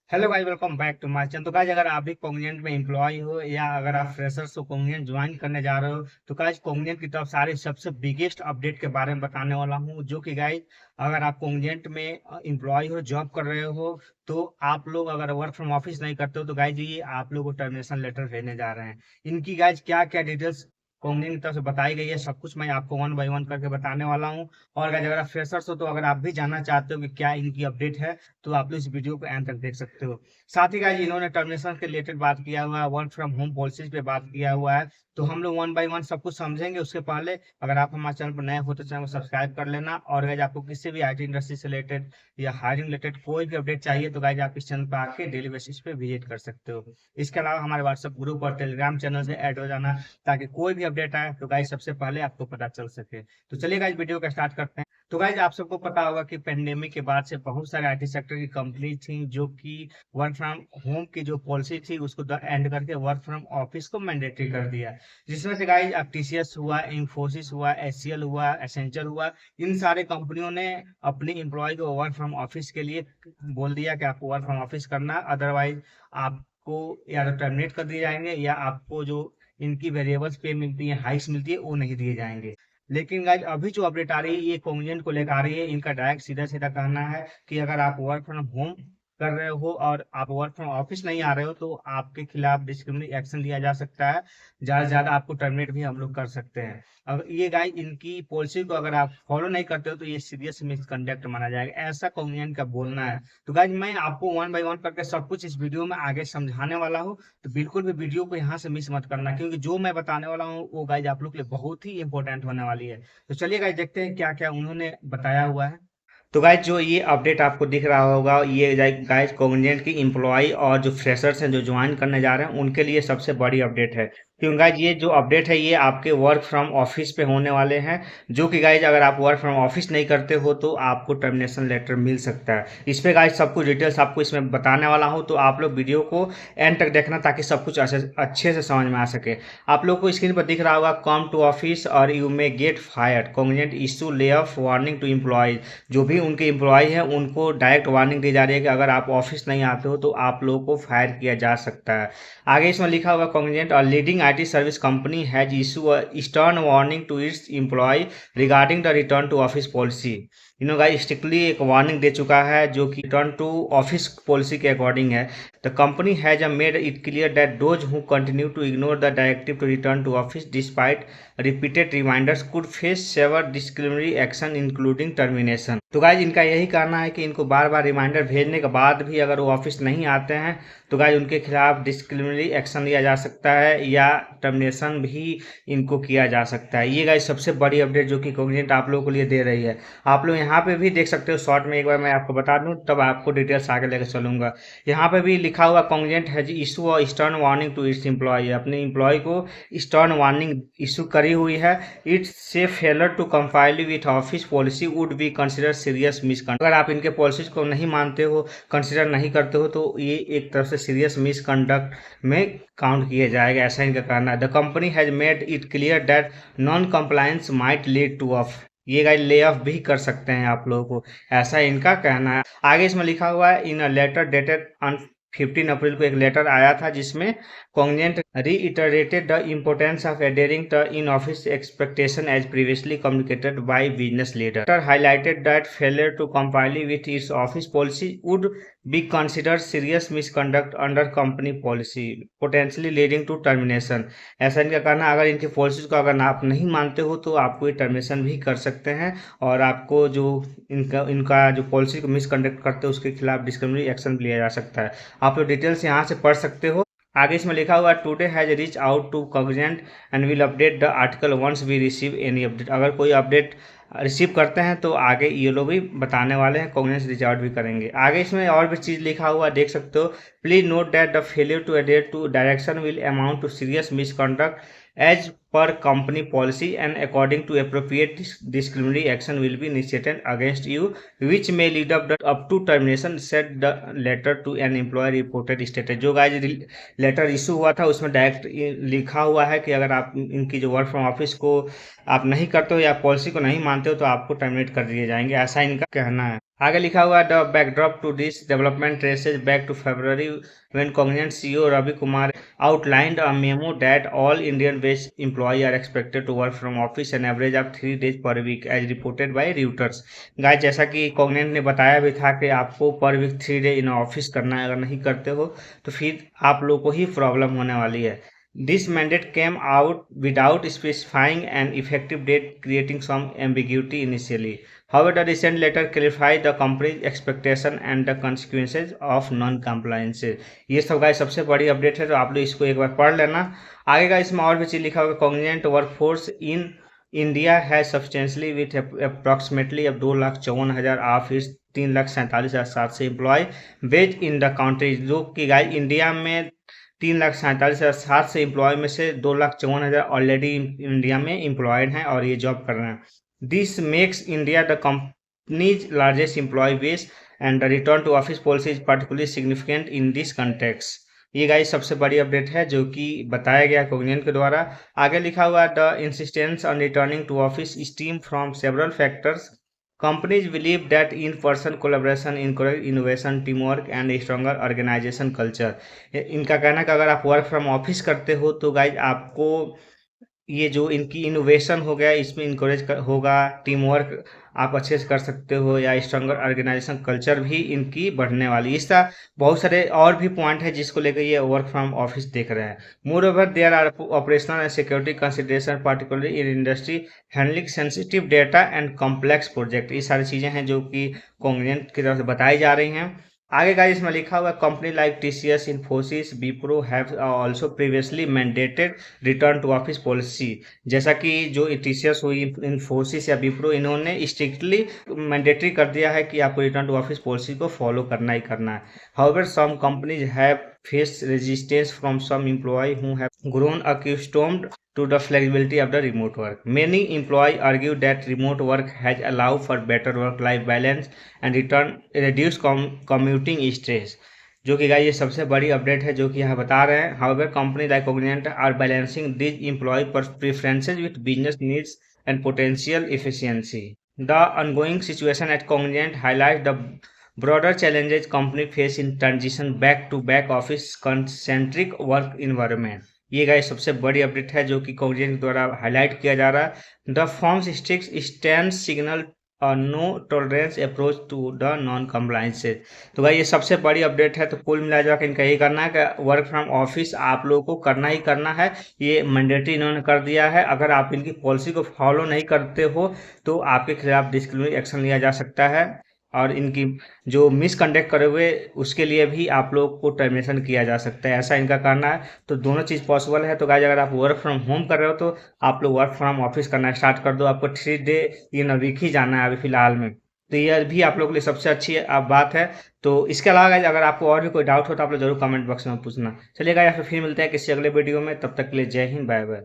Hello guys, welcome back to my channel. तो guys, अगर आप भी कॉग्निजेंट में एम्प्लॉय हो या अगर आप फ्रेशर्स हो कॉग्निजेंट ज्वाइन करने जा रहे हो, तो गाइस कॉग्निजेंट की तरफ सारे सबसे बिगेस्ट अपडेट के बारे में बताने वाला हूं। जो कि गाइस, अगर आप कॉग्निजेंट में एम्प्लॉय हो, जॉब कर रहे हो, तो आप लोग अगर वर्क फ्रॉम ऑफिस नहीं करते हो तो गाइस ये आप लोग को टर्मिनेशन लेटर भेजने जा रहे हैं। इनकी गाइस क्या क्या डिटेल्स कॉग्निजेंट की तरफ से बताई गई है, सब कुछ मैं आपको वन बाय वन करके बताने वाला हूँ। और गाइस, अगर आप फ्रेशर्स हो तो अगर आप भी जानना चाहते हो कि क्या इनकी अपडेट है, तो आप लोग इस वीडियो को एंड तक देख सकते हो। साथ ही गाइस, इन्होंने टर्मिनेशन के रिलेटेड बात किया हुआ है, वर्क फ्रॉम होम पॉलिसीज पे बात किया हुआ है। तो हम लोग वन बाय वन सब कुछ समझेंगे। उसके पहले अगर आप हमारे चैनल पर नए हो तो चैनल को सब्सक्राइब कर लेना। और गाइस, आपको किसी भी आईटी इंडस्ट्री से रिलेटेड या हायरिंग रिलेटेड कोई भी अपडेट चाहिए तो गाइस आप इस चैनल पर आके डेली बेसिस पे विजिट कर सकते हो। इसके अलावा हमारे व्हाट्सएप ग्रुप और टेलीग्राम चैनल से ऐड हो जाना, ताकि कोई भी अपडेट आए तो गाइस सबसे पहले आपको पता चल सके। तो चलिए गाइस, वीडियो का स्टार्ट करते हैं। तो गाइस, आप सबको पता होगा कि पेंडेमिक के बाद से बहुत सारे आईटी सेक्टर की कंपनी थी जो कि वर्क फ्रॉम होम की जो पॉलिसी थी उसको एंड करके वर्क फ्रॉम ऑफिस को मैंडेटरी कर दिया। जिसमें से गाइस अब टीसीएस हुआ, इंफोसिस हुआ, एचसीएल हुआ, एसेंचर हुआ, इन सारे कंपनियों ने अपनी एम्प्लॉय को वर्क फ्रॉम ऑफिस के लिए बोल दिया कि आपको वर्क फ्रॉम ऑफिस करना, अदरवाइज आपको या तो टर्मिनेट कर दिए जाएंगे या आपको जो इनकी वेरिएबल्स पे मिलती है, हाइक्स मिलती है, वो नहीं दिए जाएंगे। लेकिन गाइस, अभी जो अपडेट आ रही है ये कॉन्जेंट को लेकर आ रही है। इनका डायरेक्ट सीधा सीधा कहना है कि अगर आप वर्क फ्रॉम होम कर रहे हो और आप वर्क फ्रॉम ऑफिस नहीं आ रहे हो तो आपके खिलाफ डिस्क्रिमिनेट एक्शन लिया जा सकता है। ज्यादा से ज्यादा आपको टर्मिनेट भी हम लोग कर सकते हैं। अब ये गाइस, इनकी पॉलिसी को अगर आप फॉलो नहीं करते हो तो ये सीरियस मिसकंडक्ट माना जाएगा, ऐसा कॉन्जेंट का बोलना है। तो गाइस, मैं आपको वन बाय वन करके सब कुछ इस वीडियो में आगे समझाने वाला हूँ। तो बिल्कुल भी वीडियो को यहाँ से मिस मत करना, क्योंकि जो मैं बताने वाला हूँ वो गाइज आप लोग के लिए बहुत ही इंपॉर्टेंट होने वाली है। तो चलिए गाइज, देखते हैं क्या क्या उन्होंने बताया हुआ है। तो गाइज, जो ये अपडेट आपको दिख रहा होगा, ये गाइज कॉग्निजेंट की एम्प्लॉय और जो फ्रेशर्स हैं जो ज्वाइन करने जा रहे हैं उनके लिए सबसे बड़ी अपडेट है। क्योंकि गाइज, ये जो अपडेट है ये आपके वर्क फ्रॉम ऑफिस पे होने वाले हैं। जो कि गाइज, अगर आप वर्क फ्रॉम ऑफिस नहीं करते हो तो आपको टर्मिनेशन लेटर मिल सकता है। इस पे गाइज सब कुछ डिटेल्स आपको इसमें बताने वाला हूँ, तो आप लोग वीडियो को एंड तक देखना ताकि सब कुछ अच्छे से समझ में आ सके। आप लोग को स्क्रीन पर दिख रहा होगा, कम टू ऑफिस और you may get fired, Cognizant issue layoff warning to employees. जो भी उनके एम्प्लॉय हैं उनको डायरेक्ट वार्निंग दी जा रही है कि अगर आप ऑफिस नहीं आते हो तो आप लोगों को फायर किया जा सकता है। आगे इसमें लिखा हुआ, कॉग्निजेंट और leading IT service company has issue a stern warning to its employ regarding the return to office policy. Guys, strictly एक वार्निंग दे चुका है जो कि रिटर्न टू ऑफिस पॉलिसी के अकॉर्डिंग है। The company has made it clear that those who continue to ignore the directive to return to office despite repeated reminders could face severe disciplinary action including termination. तो guys, इनका यही कहना है कि इनको बार बार reminder भेजने के बाद भी अगर वो ऑफिस नहीं आते हैं तो गाइज उनके खिलाफ डिस्क्रिमिनरी एक्शन लिया जा सकता है या टर्मिनेशन भी इनको किया जा सकता है। ये गाइज सबसे बड़ी अपडेट जो कि कॉग्निजेंट आप लोगों के लिए दे रही है। आप लोग यहाँ पे भी देख सकते हो, शॉर्ट में एक बार मैं आपको बता दूं तब आपको डिटेल्स आगे लेकर चलूंगा। यहाँ पे भी लिखा हुआ, Cognizant has issue a stern warning to its employee, अपने एम्प्लॉय को स्टर्न वार्निंग इशू करी हुई है। It's say failure to comply with office policy would be consider serious misconduct. अगर आप इनके पॉलिसीज को नहीं मानते हो, कंसिडर नहीं करते हो, तो ये एक तरफ से सीरियस मिसकंडक्ट में काउंट किया जाएगा, ऐसा इनका कहना है। The company has made it clear that non compliance might lead two of, ये गाइस ले ऑफ भी कर सकते हैं आप लोगों को, ऐसा इनका कहना है। आगे इसमें लिखा हुआ है, इन अ लेटर डेटेड ऑन 15 अप्रैल को एक लेटर आया था जिसमें कॉन्जेंट reiterated the importance of adhering to in-office expectation as previously communicated by business leader. Letter highlighted that failure to comply with its office policy would be considered serious misconduct under company policy, potentially leading to termination. ऐसा इनका कहना, अगर इनकी policies को अगर आप नहीं मानते हो तो आपको ये टर्मिनेशन भी कर सकते हैं और आपको जो इनका इनका जो पॉलिसी को मिसकंडक्ट करते हैं उसके खिलाफ डिस्क्रिमिनरी एक्शन लिया जा सकता है। आप लोग डिटेल्स यहाँ से पढ़ सकते हो। आगे इसमें लिखा हुआ, today has reach out to Cognizant and will update the article once we receive any update. अगर कोई अपडेट रिसीव करते हैं तो आगे ये लोग भी बताने वाले हैं, कॉग्निजेंट रीच आउट भी करेंगे। आगे इसमें और भी चीज़ लिखा हुआ देख सकते हो, please note that the failure to adhere to direction will amount to serious misconduct as per company policy and according to appropriate disciplinary action will be initiated against you which may lead up to termination, said the letter to an employer reported stated। जो guys letter issue हुआ था उसमें direct लिखा हुआ है कि अगर आप इनकी जो वर्क फ्रॉम ऑफिस को आप नहीं करते हो या पॉलिसी को नहीं मानते हो तो आपको टर्मिनेट कर दिए जाएंगे, ऐसा इनका कहना है। आगे लिखा हुआ the backdrop to this development traces back to February when Cognizant CEO Ravi Kumar outlined a memo that all Indian based employees are expected to work from office an average of 3 days per week as reported by Reuters। Guys जैसा कि Cognizant ने बताया भी था कि आपको पर week 3 day in office करना है, अगर नहीं करते हो तो फिर आप लोगों को ही प्रॉब्लम होने वाली है। This mandate came out without specifying an effective date, creating some ambiguity initially. However, the recent letter clarified the company's expectation and the consequences of non-compliance। ये सब गाइस सबसे बड़ी अपडेट है, तो आप लोग इसको एक बार पढ़ लेना। आगे का इसमें और भी चीज लिखा होगा, कॉग्निजेंट वर्कफोर्स इन इंडिया है सब्सटेंशियली विथ अप्रॉक्सीमेटली अब 2,54,000 of its 3,47,700 employee based in the country, जो कि गाइस इंडिया में 3,47,700 से एम्प्लॉय में से 2,54,000 ऑलरेडी इंडिया में एम्प्लॉयड हैं और ये जॉब कर रहे हैं। This makes India the company's largest employee base and the return to office policy is particularly significant in this context. ये गाइस सबसे बड़ी अपडेट है जो कि बताया गया कॉग्निजेंट के द्वारा। आगे लिखा हुआ the insistence on returning to office stems from several factors. Companies believe that in-person collaboration encourages innovation, teamwork and a stronger organization culture। इनका कहना है कि अगर आप वर्क फ्रॉम ऑफिस करते हो तो गाइज आपको ये जो इनकी इनोवेशन हो गया इसमें इंकरेज होगा, टीम वर्क आप अच्छे से कर सकते हो, या स्ट्रॉन्गर ऑर्गेनाइजेशन कल्चर भी इनकी बढ़ने वाली। इस तरह बहुत सारे और भी पॉइंट है जिसको लेकर ये वर्क फ्रॉम ऑफिस देख रहे हैं। Moreover there are operational and security consideration particularly in industry handling sensitive data and complex project. ये सारी चीज़ें हैं जो कि कॉग्निजेंट की तरफ से बताई जा रही हैं। आगे का इसमें लिखा हुआ company like TCS, Infosys, Wipro have also previously mandated return to office policy. जैसा कि जो टीसीएस हुई, इन्फोसिस या विप्रो, इन्होंने स्ट्रिक्टली मैंडेटरी कर दिया है कि आपको रिटर्न टू ऑफिस पॉलिसी को फॉलो करना ही करना है। However some companies have faced resistance from some employees who have grown accustomed to the flexibility of the remote work. Many employees argue that remote work has allowed for better work-life balance and reduced commuting stress। जो कि guys ये सबसे बड़ी update है जो कि यहाँ बता रहे हैं। However, companies like Cognizant are balancing these employee preferences with business needs and potential efficiency। The ongoing situation at Cognizant highlights the broader challenges company face in transition back to back office concentric work environment। ये guys सबसे बड़ी update है जो कि Cognizant द्वारा highlight किया जा रहा है। The firms strict stand signal no tolerance approach to the non compliances. तो भाई ये सबसे बड़ी अपडेट है। तो कुल मिला जुला के इनका यही करना है कि वर्क फ्रॉम ऑफिस आप लोगों को करना ही करना है, ये मैंडेटरी इन्होंने कर दिया है। अगर आप इनकी पॉलिसी को फॉलो नहीं करते हो तो आपके खिलाफ डिसिप्लिनरी एक्शन लिया जा सकता है, और इनकी जो मिसकंडक्ट करे हुए उसके लिए भी आप लोग को टर्मिनेशन किया जा सकता है, ऐसा इनका करना है। तो दोनों चीज़ पॉसिबल है। तो गाइस अगर आप वर्क फ्रॉम होम कर रहे हो तो आप लोग वर्क फ्रॉम ऑफिस करना स्टार्ट कर दो। आपको 3 डे इन वीक ही जाना है अभी फिलहाल में। तो यह भी आप लोग के लिए सबसे अच्छी बात है। तो इसके अलावा गाइस अगर आपको और भी कोई डाउट हो तो आप लोग जरूर कमेंट बॉक्स में पूछना। चलिए गाइस फिर मिलते हैं किसी अगले वीडियो में, तब तक के लिए जय हिंद, बाय बाय।